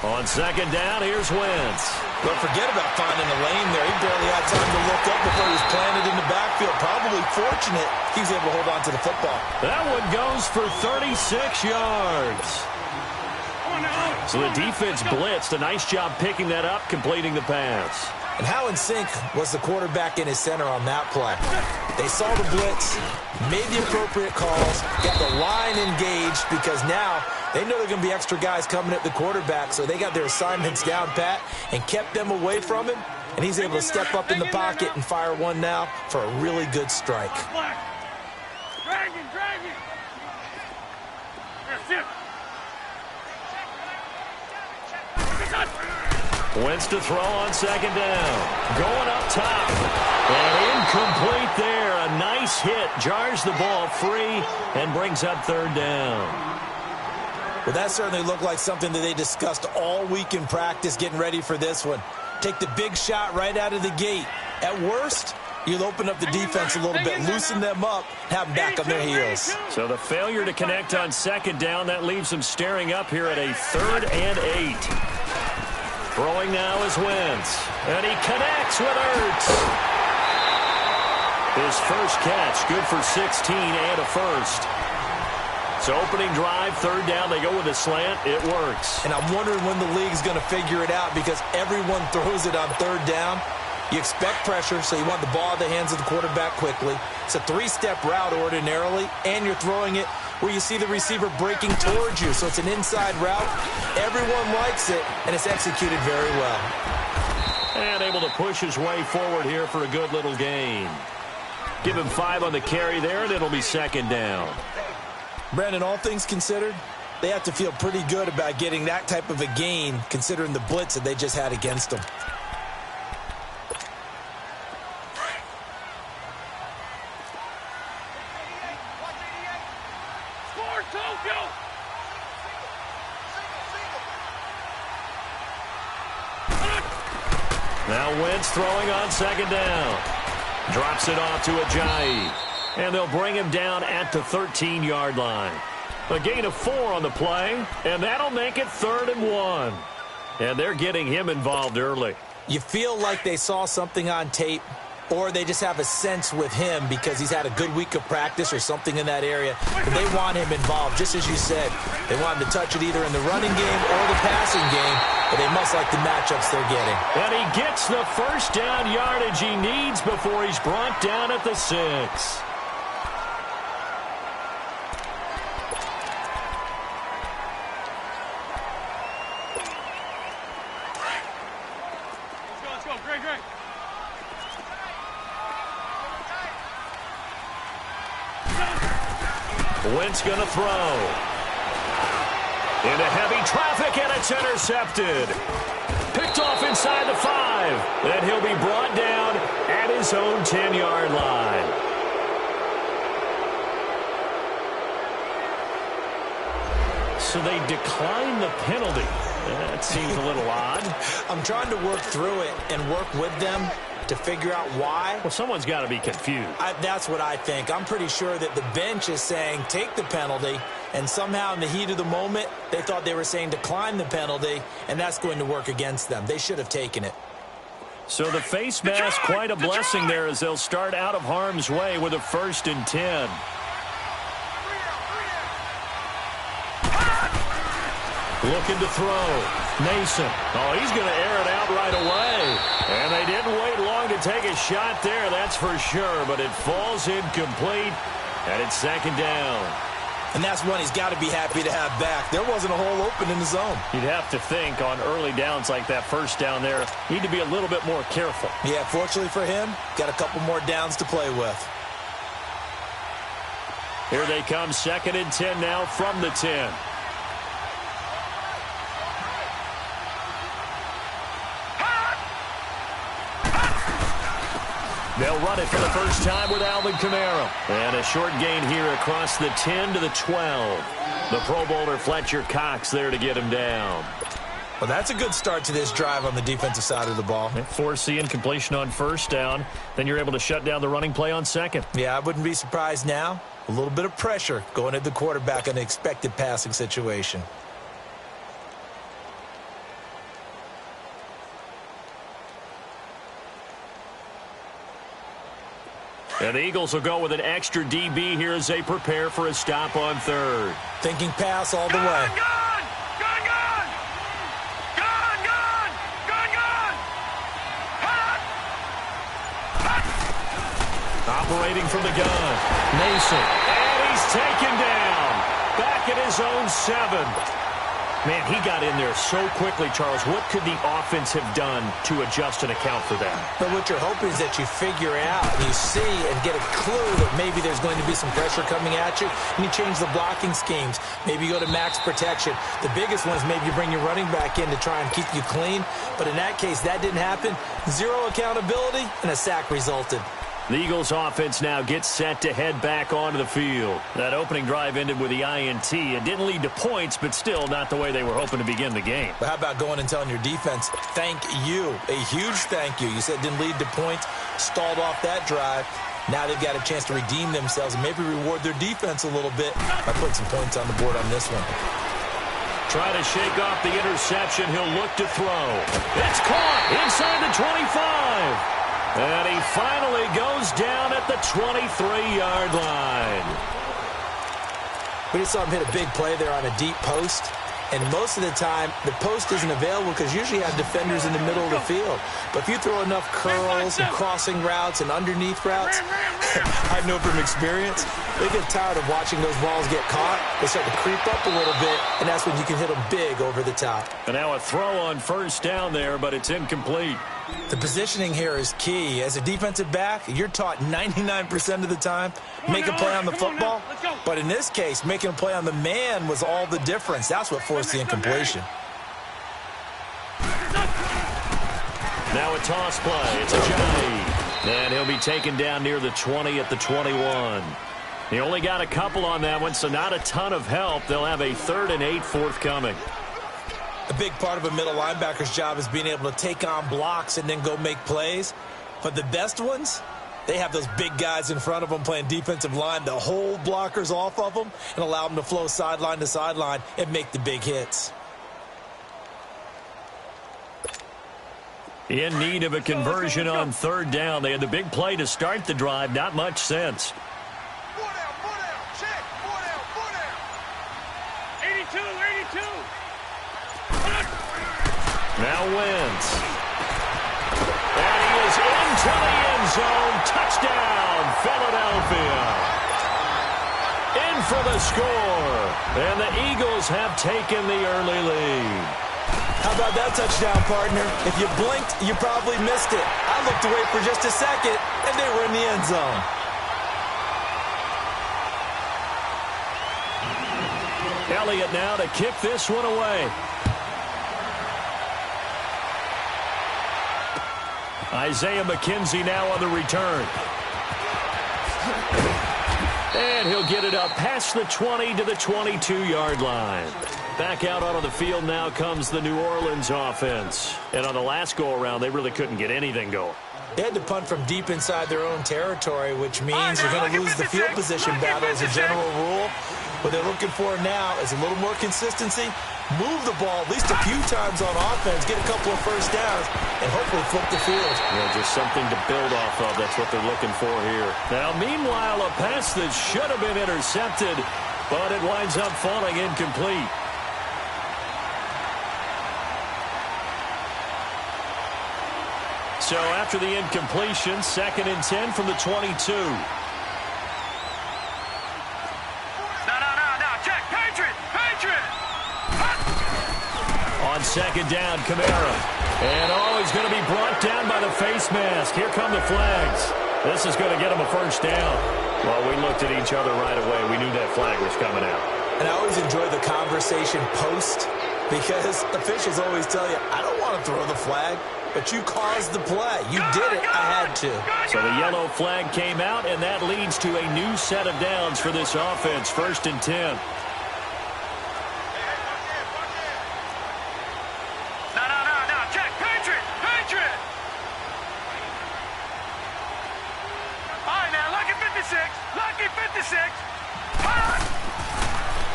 On second down, here's Wentz. But forget about finding a lane there. He barely had time to look up before he was planted in the backfield. Probably fortunate he was able to hold on to the football. That one goes for 36 yards. So the defense blitzed. A nice job picking that up, completing the pass. And how in sync was the quarterback in his center on that play? They saw the blitz, made the appropriate calls, got the line engaged because now they know there are going to be extra guys coming at the quarterback, so they got their assignments down pat and kept them away from him, and he's able to step up in the pocket and fire one now for a really good strike. Drag him. That's it. Wentz to throw on second down. Going up top. And incomplete there. A nice hit. Jars the ball free and brings up third down. Well, that certainly looked like something that they discussed all week in practice getting ready for this one. Take the big shot right out of the gate. At worst, you'll open up the defense a little bit, loosen them up, have them back on their heels. So the failure to connect on second down, that leaves them staring up here at a 3rd and 8. Throwing now is Wentz. And he connects with Ertz. His first catch, good for 16 and a first. So opening drive, third down, they go with a slant. It works. And I'm wondering when the league's going to figure it out because everyone throws it on third down. You expect pressure, so you want the ball in the hands of the quarterback quickly. It's a 3-step route ordinarily, and you're throwing it where you see the receiver breaking towards you. So it's an inside route. Everyone likes it, and it's executed very well. And able to push his way forward here for a good little gain. Give him 5 on the carry there, and it'll be second down. Brandon, all things considered, they have to feel pretty good about getting that type of a gain considering the blitz that they just had against them. Now Wentz throwing on second down. Drops it off to Ajayi. And they'll bring him down at the 13-yard line. A gain of 4 on the play, and that'll make it 3rd and 1. And they're getting him involved early. You feel like they saw something on tape, or they just have a sense with him because he's had a good week of practice or something in that area. But they want him involved, just as you said. They want him to touch it either in the running game or the passing game, but they must like the matchups they're getting. And he gets the first down yardage he needs before he's brought down at the 6. Wentz going to throw. Into heavy traffic, and it's intercepted. Picked off inside the 5. And he'll be brought down at his own 10-yard line. So they decline the penalty. That seems a little odd. I'm trying to work through it and work with them to figure out why. Well, someone's got to be confused. That's what I think. I'm pretty sure that the bench is saying take the penalty, and somehow in the heat of the moment, they thought they were saying decline the penalty, and that's going to work against them. They should have taken it. So the face mask, quite a blessing there as they'll start out of harm's way with a 1st and 10. Looking to throw. Mason. Oh, he's going to air it out right away. And they didn't wait long to take a shot there, that's for sure. But it falls incomplete, and it's second down. And that's one he's got to be happy to have back. There wasn't a hole open in the zone. You'd have to think on early downs like that first down there, need to be a little bit more careful. Yeah, fortunately for him, got a couple more downs to play with. Here they come, 2nd and 10 now from the 10. They'll run it for the first time with Alvin Kamara. And a short gain here across the 10 to the 12. The Pro Bowler Fletcher Cox there to get him down. Well, that's a good start to this drive on the defensive side of the ball. Foreseeing completion on first down. Then you're able to shut down the running play on second. Yeah, I wouldn't be surprised now. A little bit of pressure going at the quarterback in the expected passing situation. And the Eagles will go with an extra DB here as they prepare for a stop on third. Thinking pass all the way. Gun! Gun! Gun! Gun! Gun! Gun! Gun! Hot! Hot! Operating from the gun. Mason. And he's taken down. Back at his own 7. Man, he got in there so quickly, Charles. What could the offense have done to adjust and account for that? But what you're hoping is that you figure out, and you see and get a clue that maybe there's going to be some pressure coming at you, and you change the blocking schemes. Maybe you go to max protection. The biggest one is maybe you bring your running back in to try and keep you clean. But in that case, that didn't happen. Zero accountability, and a sack resulted. The Eagles offense now gets set to head back onto the field. That opening drive ended with the INT. It didn't lead to points, but still not the way they were hoping to begin the game. But how about going and telling your defense, thank you, a huge thank you. You said it didn't lead to points, stalled off that drive. Now they've got a chance to redeem themselves and maybe reward their defense a little bit by putting some points on the board on this one. Trying to shake off the interception. He'll look to throw. It's caught inside the 25. And he finally goes down at the 23-yard line. We just saw him hit a big play there on a deep post. And most of the time, the post isn't available because usually you have defenders in the middle of the field. But if you throw enough curls and crossing routes and underneath routes, I know from experience, they get tired of watching those balls get caught. They start to creep up a little bit, and that's when you can hit them big over the top. And now a throw on first down there, but it's incomplete. The positioning here is key. As a defensive back, you're taught 99% of the time, make a play on the football. But in this case, making a play on the man was all the difference. That's what forced the incompletion. Now a toss play. It's Ajayi. And he'll be taken down near the 20 at the 21. He only got a couple on that one, so not a ton of help. They'll have a 3rd and 8 forthcoming. A big part of a middle linebacker's job is being able to take on blocks and then go make plays. But the best ones, they have those big guys in front of them playing defensive line to hold blockers off of them and allow them to flow sideline to sideline and make the big hits. In need of a conversion on 3rd down. They had the big play to start the drive. Not much sense. 82, 82. Now Wentz. And he is into the end zone. Touchdown, Philadelphia. In for the score. And the Eagles have taken the early lead. How about that touchdown, partner? If you blinked, you probably missed it. I looked away for just a second, and they were in the end zone. Elliott now to kick this one away. Isaiah McKenzie now on the return. And he'll get it up past the 20 to the 22-yard line. Back out onto the field now comes the New Orleans offense. And on the last go-around, they really couldn't get anything going. They had to punt from deep inside their own territory, which means you're going to lose the field position battle as a general rule. What they're looking for now is a little more consistency, move the ball at least a few times on offense, get a couple of first downs, and hopefully flip the field. Yeah, just something to build off of. That's what they're looking for here. Now, meanwhile, a pass that should have been intercepted, but it winds up falling incomplete. So after the incompletion, 2nd and 10 from the 22. On 2nd down, Kamara. And he's going to be brought down by the face mask. Here come the flags. This is going to get him a first down. Well, we looked at each other right away. We knew that flag was coming out. And I always enjoy the conversation post because officials always tell you, I don't want to throw the flag, but you caused the play. You did it. I had to. So the yellow flag came out, and that leads to a new set of downs for this offense. 1st and 10.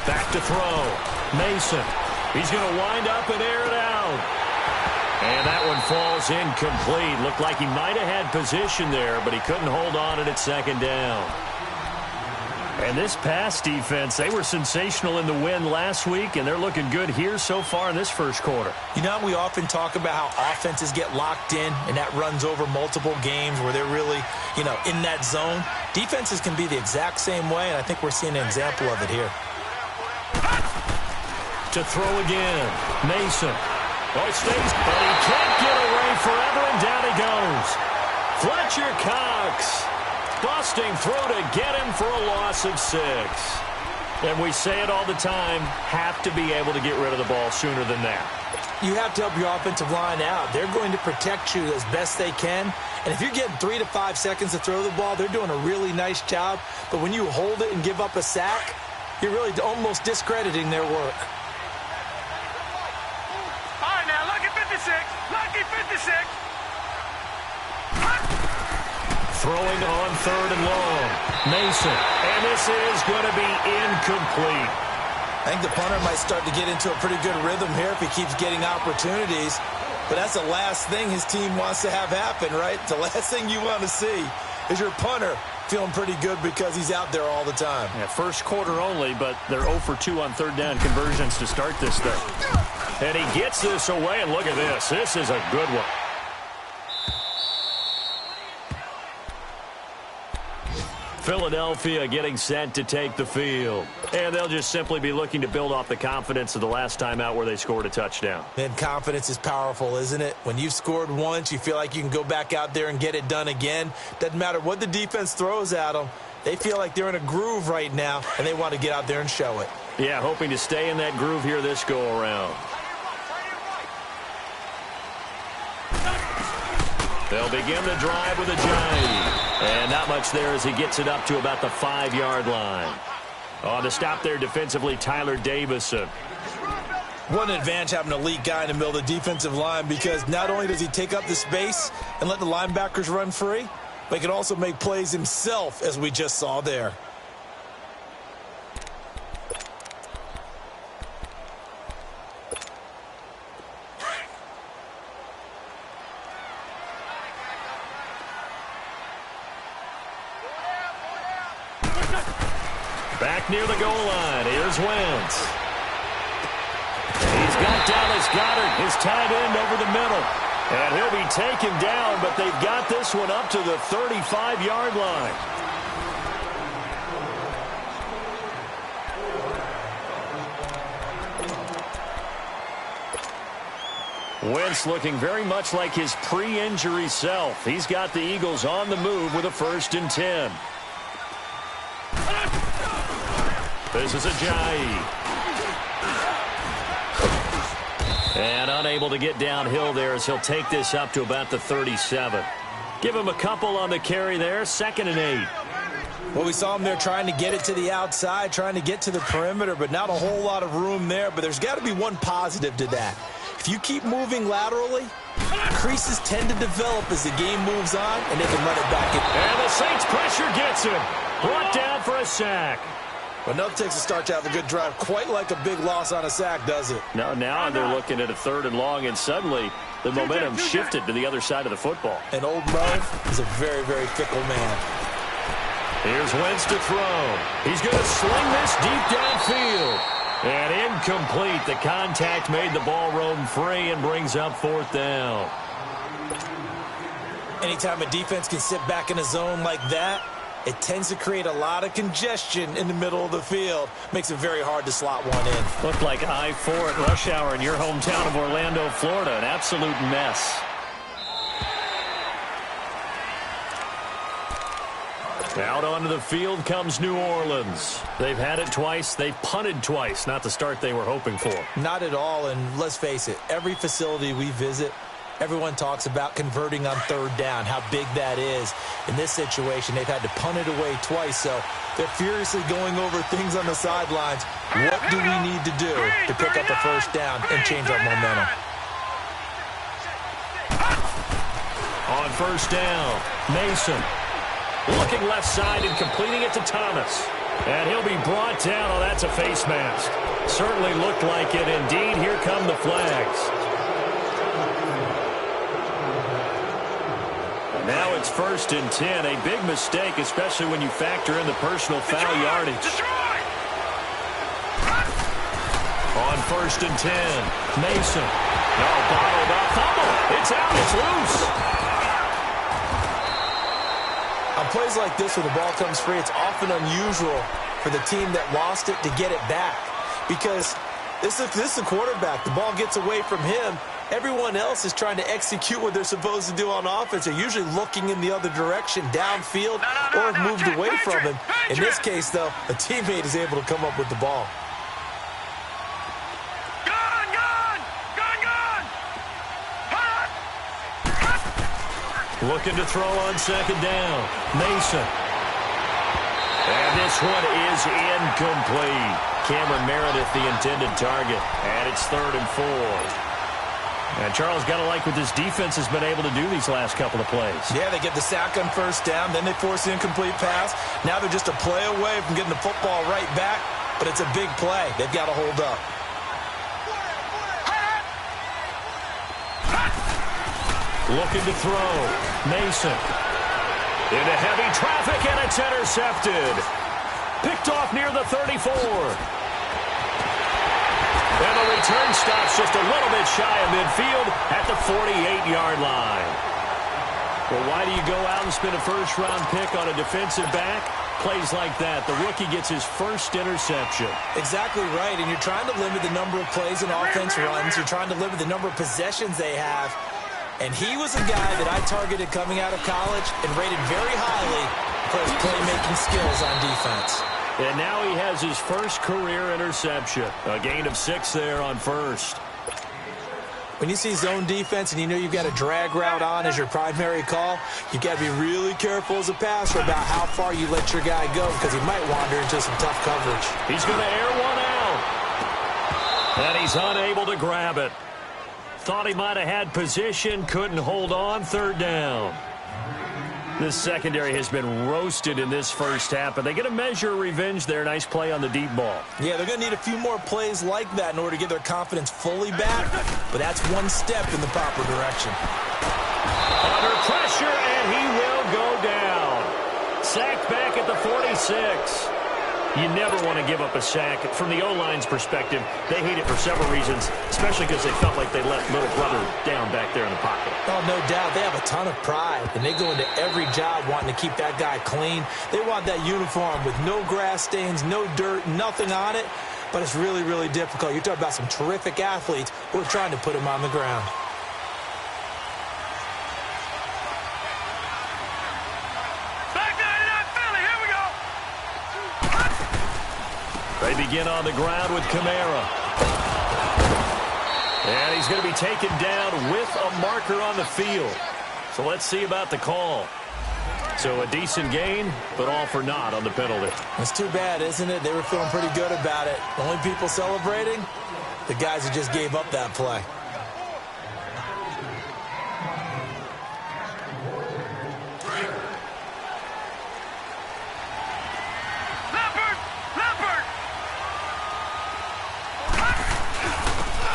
Back to throw. Mason. He's going to wind up and air it out. And that one falls incomplete. Looked like he might have had position there, but he couldn't hold on it at second down. And this pass defense, they were sensational in the win last week, and they're looking good here so far in this first quarter. You know, we often talk about how offenses get locked in, and that runs over multiple games where they're really, in that zone. Defenses can be the exact same way, and I think we're seeing an example of it here. To throw again, Mason. Oh, it stays, but he can't get away forever, and down he goes. Fletcher Cox. Busting through to get him for a loss of 6. And we say it all the time, have to be able to get rid of the ball sooner than that. You have to help your offensive line out. They're going to protect you as best they can. And if you're getting 3 to 5 seconds to throw the ball, they're doing a really nice job. But when you hold it and give up a sack, you're really almost discrediting their work. All right, now, lucky 56. Lucky 56. Throwing on 3rd and long. Mason. And this is going to be incomplete. I think the punter might start to get into a pretty good rhythm here if he keeps getting opportunities. But that's the last thing his team wants to have happen, right? The last thing you want to see is your punter feeling pretty good because he's out there all the time. Yeah, first quarter only, but they're 0 for 2 on 3rd down conversions to start this thing. And he gets this away, and look at this. This is a good one. Philadelphia getting set to take the field. And they'll just simply be looking to build off the confidence of the last time out where they scored a touchdown. And confidence is powerful, isn't it? When you've scored once, you feel like you can go back out there and get it done again. Doesn't matter what the defense throws at them. They feel like they're in a groove right now, and they want to get out there and show it. Yeah, hoping to stay in that groove here this go-around. They'll begin the drive with a giant. And not much there as he gets it up to about the 5-yard line. On the stop there defensively, Tyler Davison. What an advantage having an elite guy in the middle of the defensive line, because not only does he take up the space and let the linebackers run free, but he can also make plays himself, as we just saw there. Back near the goal line, here's Wentz. He's got Dallas Goedert, his tight end, over the middle. And he'll be taken down, but they've got this one up to the 35-yard line. Wentz looking very much like his pre-injury self. He's got the Eagles on the move with a 1st and 10. This is Ajayi. And unable to get downhill there as he'll take this up to about the 37. Give him a couple on the carry there, 2nd and 8. Well, we saw him there trying to get it to the outside, trying to get to the perimeter, but not a whole lot of room there. But there's got to be one positive to that. If you keep moving laterally, creases tend to develop as the game moves on, and they can run it back in. And the Saints pressure gets him. Brought down for a sack. But enough takes a start to have a good drive. Quite like a big loss on a sack, does it? No, now they're looking at a 3rd and long, and suddenly the momentum shifted to the other side of the football. And old Mo is a very, very fickle man. Here's Wentz to throw. He's going to sling this deep downfield. And incomplete. The contact made the ball roam free and brings up 4th down. Anytime a defense can sit back in a zone like that, it tends to create a lot of congestion in the middle of the field. Makes it very hard to slot one in. Looked like I-4 at rush hour in your hometown of Orlando, Florida. An absolute mess. Out onto the field comes New Orleans. They've had it twice. They've punted twice. Not the start they were hoping for. Not at all, and let's face it, every facility we visit, everyone talks about converting on 3rd down, how big that is. In this situation, they've had to punt it away twice, so they're furiously going over things on the sidelines. What do we need to do to pick up a 1st down and change our momentum? On 1st down, Mason. Looking left side and completing it to Thomas. And he'll be brought down. Oh, that's a face mask. Certainly looked like it. Indeed, here come the flags. Now it's 1st and 10. A big mistake, especially when you factor in the personal foul yardage. On 1st and 10, Mason. No, bottled up. Fumble. It's out. It's loose. On plays like this where the ball comes free, it's often unusual for the team that lost it to get it back. Because this is a quarterback. The ball gets away from him. Everyone else is trying to execute what they're supposed to do on offense. They're usually looking in the other direction, downfield, or have moved away from him. In this case, though, a teammate is able to come up with the ball. Looking to throw on 2nd down. Mason. And this one is incomplete. Cameron Meredith, the intended target. And it's 3rd and 4. And Charles, got to like what this defense has been able to do these last couple of plays. Yeah, they get the sack on 1st down, then they force the incomplete pass. Now they're just a play away from getting the football right back, but it's a big play. They've got to hold up. Looking to throw. Mason. Into heavy traffic, and it's intercepted. Picked off near the 34. And the return stops just a little bit shy of midfield at the 48-yard line. Well, why do you go out and spend a first-round pick on a defensive back? Plays like that. The rookie gets his first interception. Exactly right, and you're trying to limit the number of plays and offense runs. You're trying to limit the number of possessions they have. And he was a guy that I targeted coming out of college and rated very highly for his playmaking skills on defense. And now he has his first career interception. A gain of 6 there on 1st. When you see zone defense and you know you've got a drag route on as your primary call, you've got to be really careful as a passer about how far you let your guy go because he might wander into some tough coverage. He's going to air one out. And he's unable to grab it. Thought he might have had position, couldn't hold on, 3rd down. This secondary has been roasted in this first half, but they get a measure of revenge there. Nice play on the deep ball. Yeah, they're going to need a few more plays like that in order to get their confidence fully back, but that's one step in the proper direction. Under pressure, and he will go down. Sacked back at the 46. You never want to give up a sack. From the O-line's perspective, they hate it for several reasons, especially because they felt like they left little brother down back there in the pocket. Oh, no doubt. They have a ton of pride, and they go into every job wanting to keep that guy clean. They want that uniform with no grass stains, no dirt, nothing on it, but it's really, really difficult. You're talking about some terrific athletes who are trying to put him on the ground. They begin on the ground with Kamara. And he's going to be taken down with a marker on the field. So let's see about the call. So a decent gain, but all for naught on the penalty. It's too bad, isn't it? They were feeling pretty good about it. The only people celebrating, the guys who just gave up that play.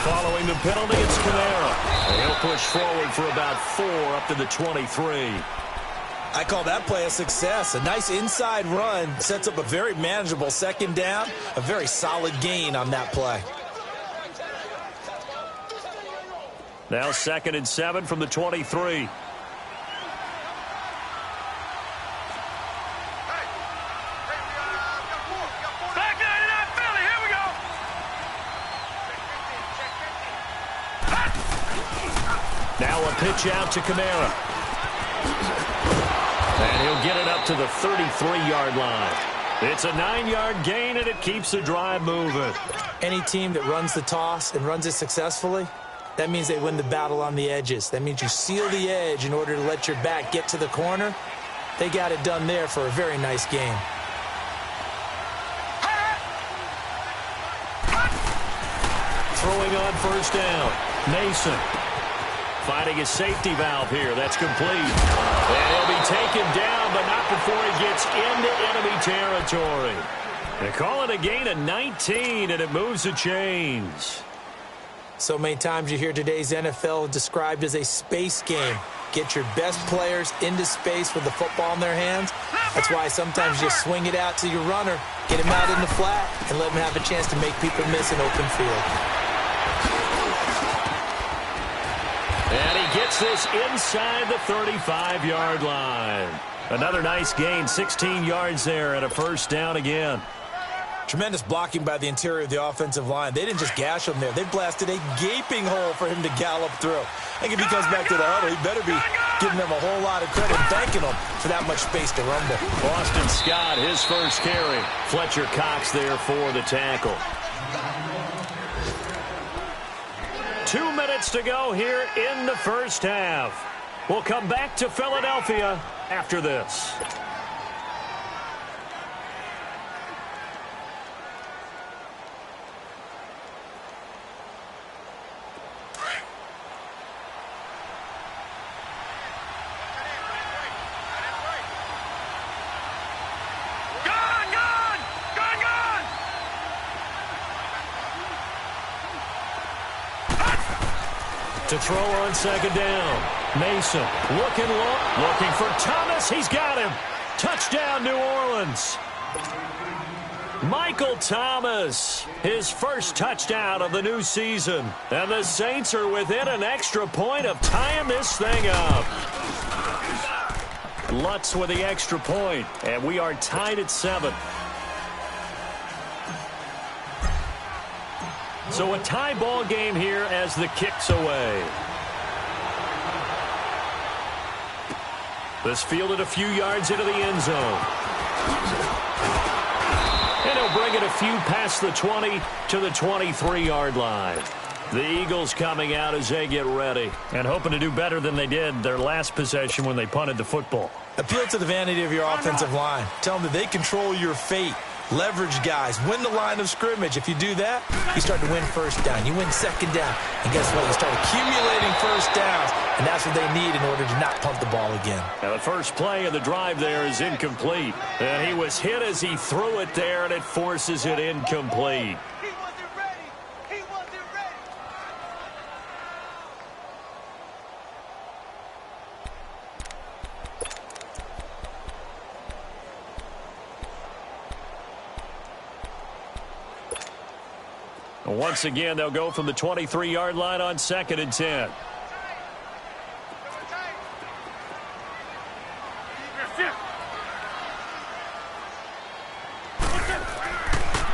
Following the penalty, it's Kamara. And he'll push forward for about 4 up to the 23. I call that play a success. A nice inside run sets up a very manageable 2nd down, a very solid gain on that play. Now 2nd and 7 from the 23. Now a pitch out to Kamara. And he'll get it up to the 33-yard line. It's a 9-yard gain, and it keeps the drive moving. Any team that runs the toss and runs it successfully, that means they win the battle on the edges. That means you seal the edge in order to let your back get to the corner. They got it done there for a very nice game. Throwing on 1st down. Mason. Finding his safety valve here. That's complete. And he'll be taken down, but not before he gets into enemy territory. They call it a gain of 19, and it moves the chains. So many times you hear today's NFL described as a space game. Get your best players into space with the football in their hands. That's why sometimes you just swing it out to your runner, get him out in the flat, and let him have a chance to make people miss an open field. And he gets this inside the 35-yard line. Another nice gain, 16 yards there, and a first down again. Tremendous blocking by the interior of the offensive line. They didn't just gash him there. They blasted a gaping hole for him to gallop through. I think if he comes back to the huddle, he better be giving them a whole lot of credit and thanking them for that much space to rumble. Boston Scott, his first carry. Fletcher Cox there for the tackle. 2 minutes to go here in the first half. We'll come back to Philadelphia after this. To throw on second down. Mason looking for Thomas. He's got him. Touchdown, New Orleans. Michael Thomas, his first touchdown of the new season. And the Saints are within an extra point of tying this thing up. Lutz with the extra point, and we are tied at 7. So a tie ball game here as the kick's away. This fielded a few yards into the end zone. And he'll bring it a few past the 20 to the 23-yard line. The Eagles coming out as they get ready and hoping to do better than they did their last possession when they punted the football. Appeal to the vanity of your offensive line. Tell them that they control your fate. Leverage guys. Win the line of scrimmage. If you do that, you start to win first down. You win second down. And guess what? You start accumulating first downs. And that's what they need in order to not punt the ball again. Now the first play of the drive there is incomplete. And he was hit as he threw it there, and it forces it incomplete. Once again, they'll go from the 23-yard line on 2nd and 10.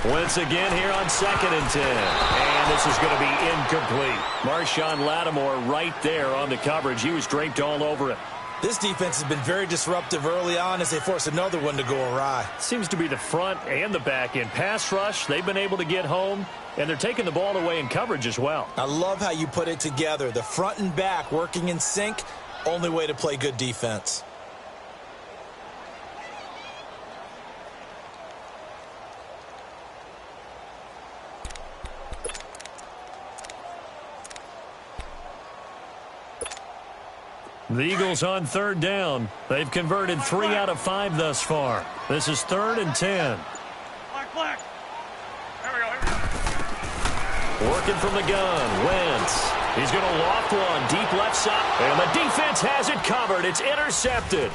Once again here on 2nd and 10. And this is going to be incomplete. Marshawn Lattimore right there on the coverage. He was draped all over it. This defense has been very disruptive early on as they force another one to go awry. Seems to be the front and the back end. Pass rush, they've been able to get home, and they're taking the ball away in coverage as well. I love how you put it together. The front and back working in sync, only way to play good defense. The Eagles on 3rd down. They've converted 3 out of 5 thus far. This is 3rd and 10. Black. Here we go. Working from the gun, Wentz. He's going to loft one, deep left side. And the defense has it covered. It's intercepted.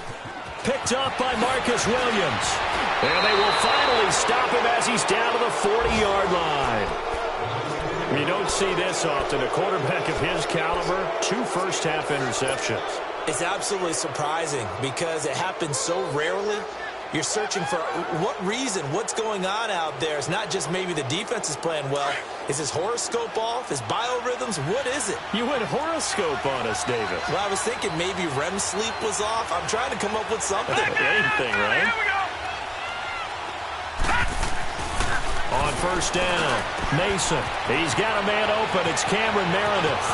Picked up by Marcus Williams. And they will finally stop him as he's down to the 40-yard line. You don't see this often. A quarterback of his caliber, 2 first-half interceptions. It's absolutely surprising because it happens so rarely. You're searching for what reason, what's going on out there. It's not just maybe the defense is playing well. Is his horoscope off? His biorhythms? What is it? You went horoscope on us, David. Well, I was thinking maybe REM sleep was off. I'm trying to come up with something. Anything, right? Here we go. On 1st down, Mason. He's got a man open. It's Cameron Meredith.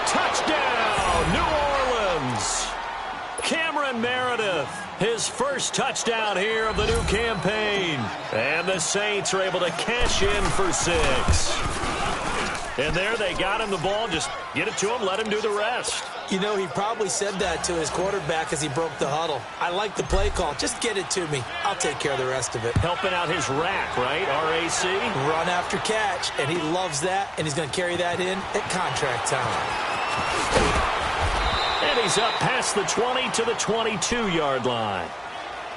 Touchdown, New Orleans. Cameron Meredith, his first touchdown here of the new campaign. And the Saints are able to cash in for 6. And there they got him the ball. Just get it to him, let him do the rest. You know, he probably said that to his quarterback as he broke the huddle. I like the play call. Just get it to me. I'll take care of the rest of it. Helping out his rack, right? R-A-C? Run after catch, and he loves that, and he's going to carry that in at contract time. And he's up past the 20 to the 22-yard line.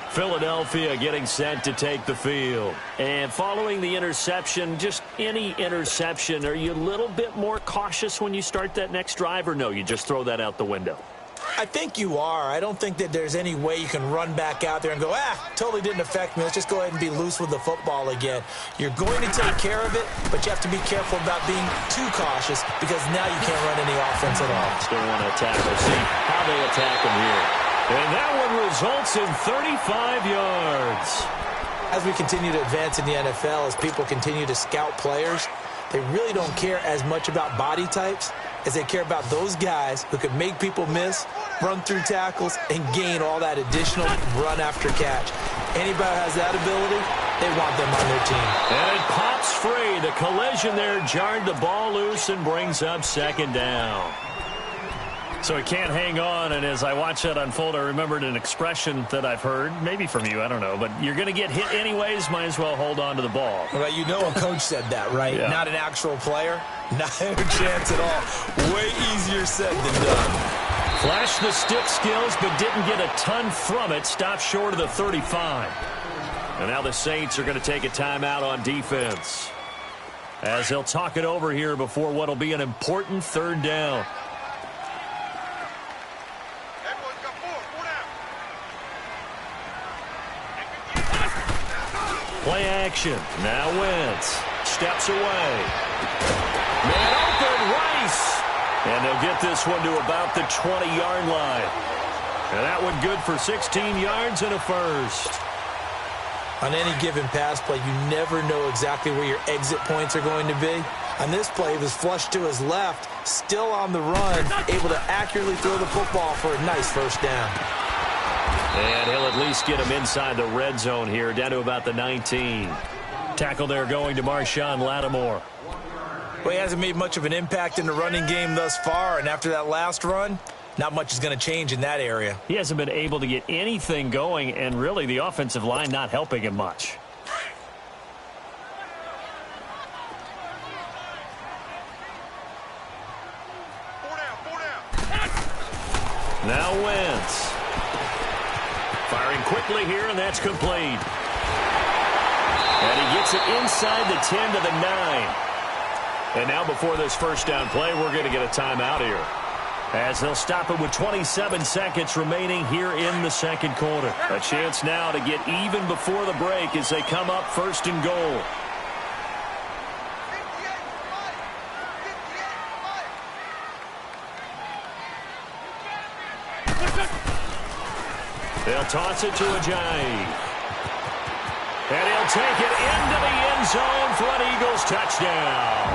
Philadelphia getting set to take the field. And following the interception, just any interception, are you a little bit more cautious when you start that next drive, or no, you just throw that out the window? I think you are. I don't think that there's any way you can run back out there and go, totally didn't affect me. Let's just go ahead and be loose with the football again. You're going to take care of it, but you have to be careful about being too cautious because now you can't run any offense at all. Still want to attack. We'll see how they attack him here. And that one results in 35 yards. As we continue to advance in the NFL, as people continue to scout players, they really don't care as much about body types as they care about those guys who can make people miss, run through tackles, and gain all that additional run after catch. Anybody who has that ability, they want them on their team. And it pops free. The collision there jarred the ball loose and brings up second down. So he can't hang on, and as I watch that unfold, I remembered an expression that I've heard, maybe from you, I don't know, but you're going to get hit anyways, might as well hold on to the ball. Well, you know a coach said that, right? Yeah. Not an actual player. Not a chance at all. Way easier said than done. Flashed the stick skills, but didn't get a ton from it. Stopped short of the 35. And now the Saints are going to take a timeout on defense, as they'll talk it over here before what will be an important third down. Play action. Now Wentz steps away. Man open, Rice. And they'll get this one to about the 20-yard line. And that one good for 16 yards and a first. On any given pass play, you never know exactly where your exit points are going to be. On this play, he was flushed to his left, still on the run, able to accurately throw the football for a nice first down. And he'll at least get him inside the red zone here, down to about the 19. Tackle there going to Marshawn Lattimore. Well, he hasn't made much of an impact in the running game thus far, and after that last run, not much is going to change in that area. He hasn't been able to get anything going, and really the offensive line not helping him much. Now Wentz. Firing quickly here, and that's complete. And he gets it inside the 10 to the 9. And now before this first down play, we're going to get a timeout here, as they'll stop it with 27 seconds remaining here in the second quarter. A chance now to get even before the break as they come up first and goal. They'll toss it to Ajayi. And he'll take it into the end zone for an Eagles touchdown.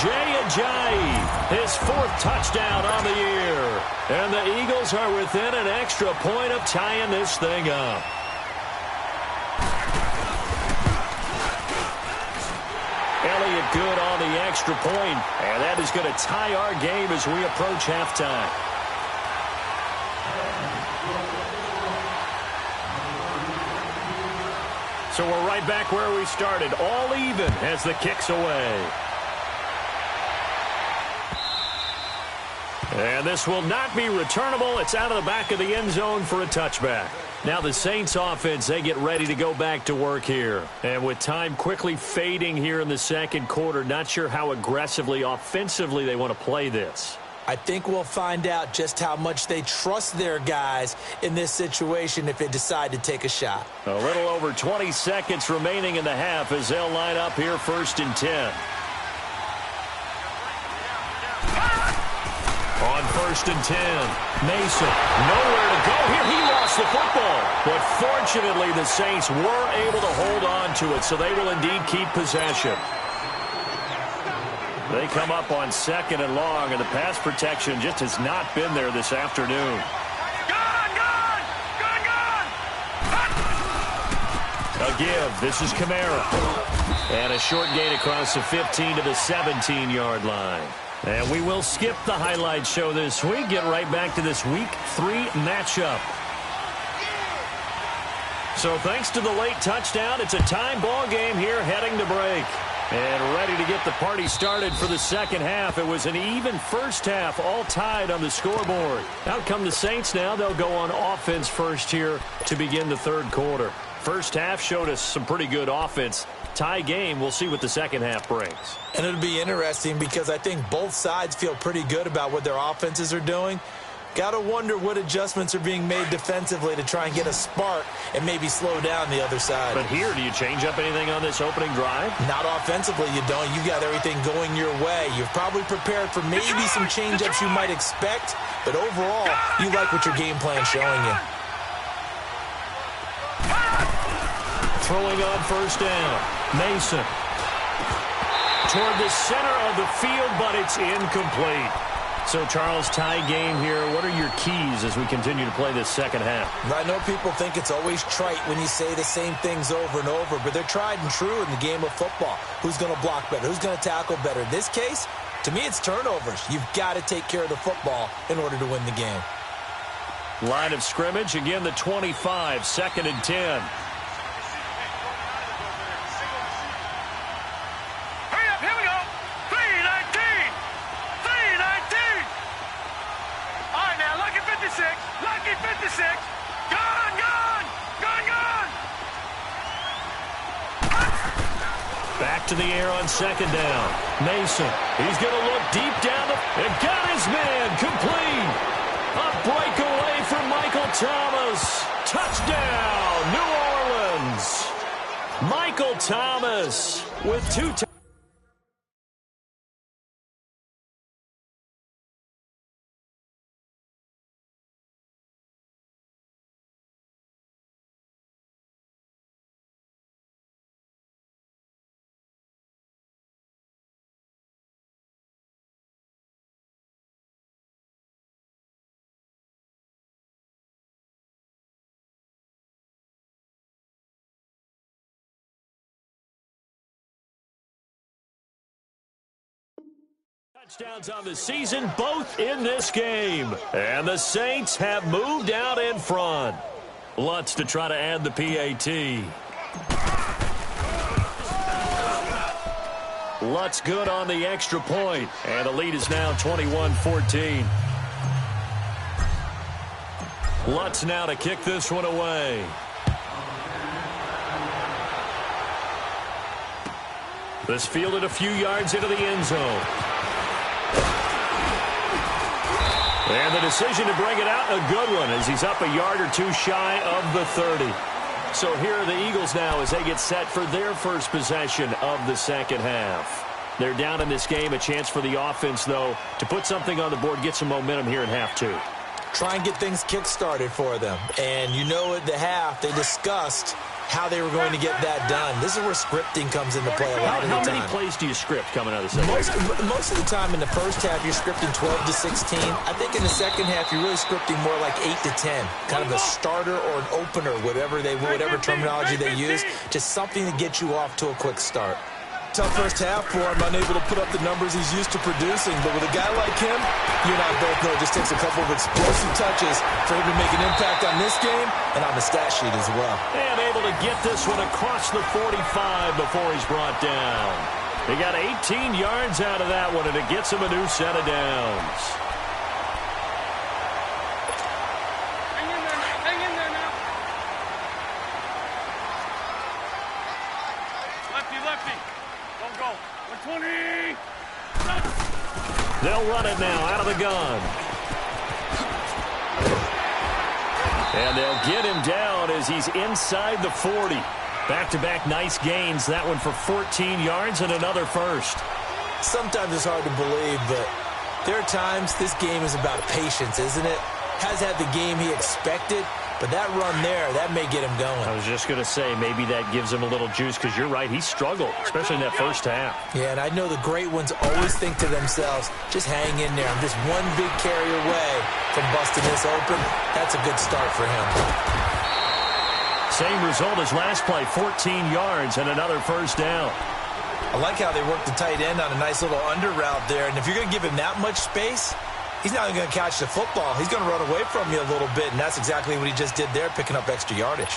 Jay Ajayi, his fourth touchdown on the year. And the Eagles are within an extra point of tying this thing up. Elliott good on the extra point. And that is going to tie our game as we approach halftime. So we're right back where we started, all even as the kick's away. And this will not be returnable. It's out of the back of the end zone for a touchback. Now the Saints offense, they get ready to go back to work here. And with time quickly fading here in the second quarter, not sure how aggressively, offensively they want to play this. I think we'll find out just how much they trust their guys in this situation if they decide to take a shot. A little over 20 seconds remaining in the half as they'll line up here first and 10. On first and 10, Mason, nowhere to go here. He lost the football. But fortunately, the Saints were able to hold on to it, so they will indeed keep possession. They come up on second and long, and the pass protection just has not been there this afternoon. give. This is Kamara. And a short gain across the 15 to the 17-yard line. And we will skip the highlight show this week. Get right back to this Week 3 matchup. So thanks to the late touchdown, it's a tie ball game here heading to break. And ready to get the party started for the second half. It was an even first half, all tied on the scoreboard. Out come the Saints now. They'll go on offense first here to begin the third quarter. First half showed us some pretty good offense. Tie game, we'll see what the second half brings. And it'll be interesting because I think both sides feel pretty good about what their offenses are doing. Got to wonder what adjustments are being made defensively to try and get a spark and maybe slow down the other side. But here, do you change up anything on this opening drive? Not offensively, you don't. You got everything going your way. You've probably prepared for maybe some change-ups you might expect, but overall, you like what your game plan's showing you. Throwing on first down. Mason. Toward the center of the field, but it's incomplete. So, Charles, tie game here. What are your keys as we continue to play this second half? I know people think it's always trite when you say the same things over and over, but they're tried and true in the game of football. Who's going to block better? Who's going to tackle better? In this case, to me, it's turnovers. You've got to take care of the football in order to win the game. Line of scrimmage, again, the 25, 2nd and 10. Lucky 56. Gone. Back to the air on second down. Mason. He's going to look deep down and got his man complete. A breakaway for Michael Thomas. Touchdown, New Orleans. Michael Thomas with 2 touchdowns. Touchdowns on the season, both in this game. And the Saints have moved out in front. Lutz to try to add the PAT. Lutz good on the extra point. And the lead is now 21-14. Lutz now to kick this one away. This fielded a few yards into the end zone. And the decision to bring it out, a good one, as he's up a yard or two shy of the 30. So here are the Eagles now as they get set for their first possession of the second half. They're down in this game, a chance for the offense, though, to put something on the board, get some momentum here in half two. Try and get things kick-started for them. And you know at the half, they discussed how they were going to get that done. This is where scripting comes into play a lot of the time. How many plays do you script coming out of the second half? Most of the time in the first half, you're scripting 12 to 16. I think in the second half, you're really scripting more like 8 to 10. Kind of a starter or an opener, whatever terminology they use. Just something to get you off to a quick start. Tough first half for him, unable to put up the numbers he's used to producing. But with a guy like him, you and I both know it just takes a couple of explosive touches for him to make an impact on this game and on the stat sheet as well. And able to get this one across the 45 before he's brought down. He got 18 yards out of that one, and it gets him a new set of downs. Hang in there now. Lefty. Don't go. 120. They'll run it now out of the gun. And they'll get him down as he's inside the 40. Back-to-back nice gains. That one for 14 yards and another first. Sometimes it's hard to believe, but there are times this game is about patience, isn't it? Has had the game he expected, but that run there, that may get him going. I was just going to say, maybe that gives him a little juice, because you're right, he struggled, especially in that first half. Yeah, and I know the great ones always think to themselves, just hang in there. I'm just one big carry away from busting this open. That's a good start for him. Same result as last play, 14 yards and another first down. I like how they worked the tight end on a nice little under route there. And if you're going to give him that much space, he's not even going to catch the football. He's going to run away from you a little bit, and that's exactly what he just did there, picking up extra yardage.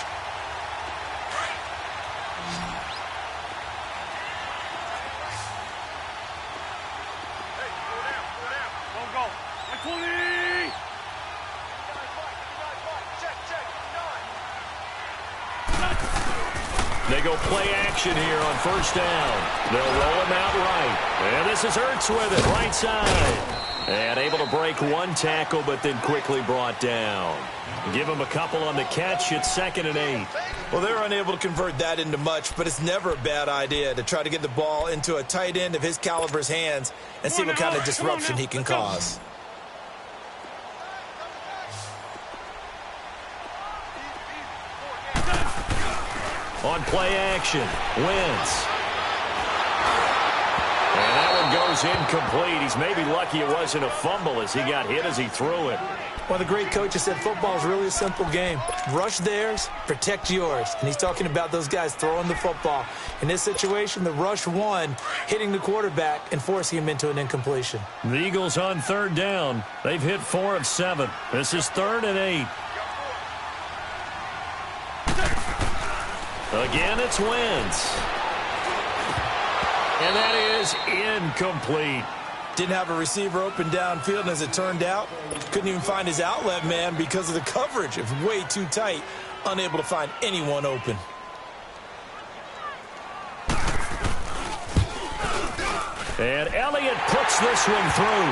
They go play action here on first down. They'll roll him out right. And this is Ertz with it, right side. And able to break one tackle, but then quickly brought down. Give him a couple on the catch. It's 2nd and 8. Well, they're unable to convert that into much, but it's never a bad idea to try to get the ball into a tight end of his caliber's hands and see what kind of disruption he can cause. On play action, Wentz. And that one goes incomplete. He's maybe lucky it wasn't a fumble as he got hit as he threw it. Well, the great coach has said football is really a simple game. Rush theirs, protect yours. And he's talking about those guys throwing the football. In this situation, the rush won, hitting the quarterback and forcing him into an incompletion. The Eagles on 3rd down. They've hit 4 of 7. This is 3rd and 8. Again, it's Wentz. And that is incomplete. Didn't have a receiver open downfield, and as it turned out, couldn't even find his outlet man because of the coverage. It was way too tight, unable to find anyone open. And Elliott puts this one through.